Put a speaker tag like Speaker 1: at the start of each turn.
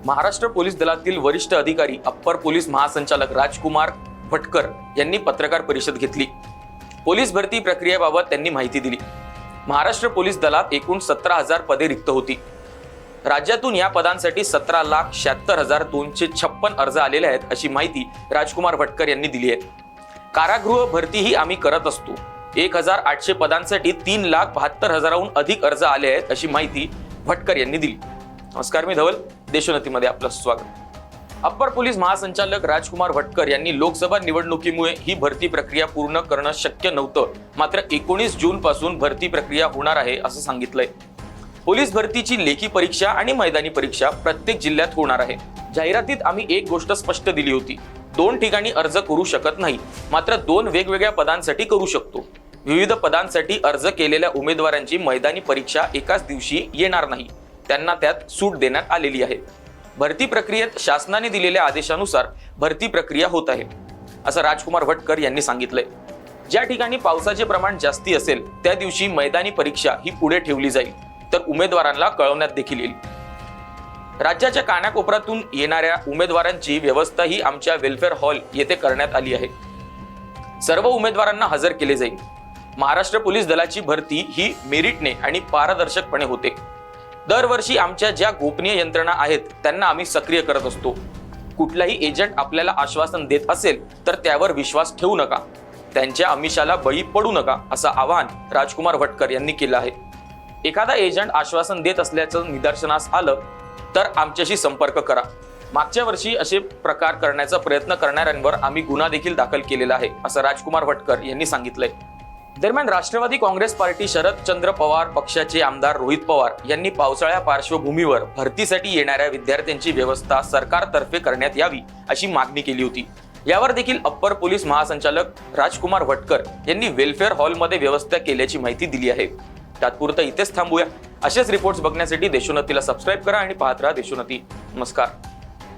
Speaker 1: Maharashtra police दलातील वरिष्ठ अधिकारी अप्पर पोलीस महासंचालक राजकुमार भटकर यांनी पत्रकार परिषद घेतली। पोलीस भरती प्रक्रियेबाबत त्यांनी माहिती दिली। महाराष्ट्र पोलीस दलात एकूण 17,000 पदे रिक्त होती। राज्यातून या पदांसाठी 17,76,256 अर्ज आलेले आहेत अशी माहिती राजकुमार भटकर यांनी दिली आहे। कारागृह भरतीही आम्ही करत असतो। 1,800 पदांसाठी 3,72,000हून अधिक अर्ज आले आहेत अशी माहिती भटकर यांनी दिली। नमस्कार, मी धवल, देशोन्नतीमध्ये आपलं स्वागत। अप्पर पोलीस महासंचालक राजकुमार भटकर यांनी लोकसभा निवडणुकीमुळे ही भरती प्रक्रिया पूर्ण करणं शक्य नव्हतं, मात्र 19 जून पासून भरती प्रक्रिया होणार आहे असं सांगितलंय। पोलीस भरतीची लेखी परीक्षा आणि मैदानी परीक्षा प्रत्येक जिल्ह्यात होणार आहे। जाहिरातीत आम्ही एक गोष्ट स्पष्ट दिली होती, 2 ठिकाणी अर्ज करू शकत नाही, मात्र 2 वेगवेगळ्या पदांसाठी करू शकतो। विविध पदांसाठी अर्ज केलेल्या उमेदवारांची मैदानी परीक्षा एकाच दिवशी येणार नाही, त्यांना त्यात सूट देण्यात आलेली आहे। भरती प्रक्रियेत शासनाने दिलेल्या आदेशानुसार भरती प्रक्रिया होत आहे असं राजकुमार भटकर यांनी सांगितलंय। ज्या ठिकाणी पावसाचे प्रमाण जास्ती असेल त्या दिवशी मैदानी परीक्षा ही पुढे ठेवली जाईल, तर उमेदवारांना कळवण्यात देखील येईल। राज्याच्या कानाकोपऱ्यातून येणाऱ्या उमेदवारांची व्यवस्था ही आमच्या वेलफेअर हॉल येथे करण्यात आली आहे। सर्व उमेदवारांना हजर केले जाईल। महाराष्ट्र पोलीस दलाची भरती ही मेरिटने आणि पारदर्शकपणे होते। दरवर्षी आमच्या ज्या गोपनीय यंत्रणा आहेत त्यांना आम्ही सक्रिय करत असतो। कुठलाही एजंट आपल्याला आश्वासन देत असेल तर त्यावर विश्वास ठेवू नका, त्यांच्या आमिषाला बळी पडू नका असं आवाहन राजकुमार भटकर यांनी केलं आहे। एखादा एजंट आश्वासन देत असल्याचं निदर्शनास आलं तर आमच्याशी संपर्क करा। मागच्या वर्षी असे प्रकार करण्याचा प्रयत्न करणाऱ्यांवर आम्ही गुन्हा देखील दाखल केलेला आहे असं राजकुमार भटकर यांनी सांगितलंय। दरम्यान राष्ट्रवादी काँग्रेस पार्टी शरदचंद्र पवार पक्षाचे आमदार रोहित पवार यांनी पावसाळ्या पार्श्वभूमीवर भरतीसाठी येणाऱ्या विद्यार्थ्यांची व्यवस्था सरकारतर्फे करण्यात यावी अशी मागणी केली होती। यावर देखील अप्पर पोलीस महासंचालक राजकुमार भटकर यांनी वेलफेअर हॉलमध्ये व्यवस्था केल्याची माहिती दिली आहे। तात्पुरतं इथेच थांबूया। असेच रिपोर्ट्स बघण्यासाठी देशोन्नतीला सबस्क्राईब करा आणि पाहत राहा देशोन्नती। नमस्कार।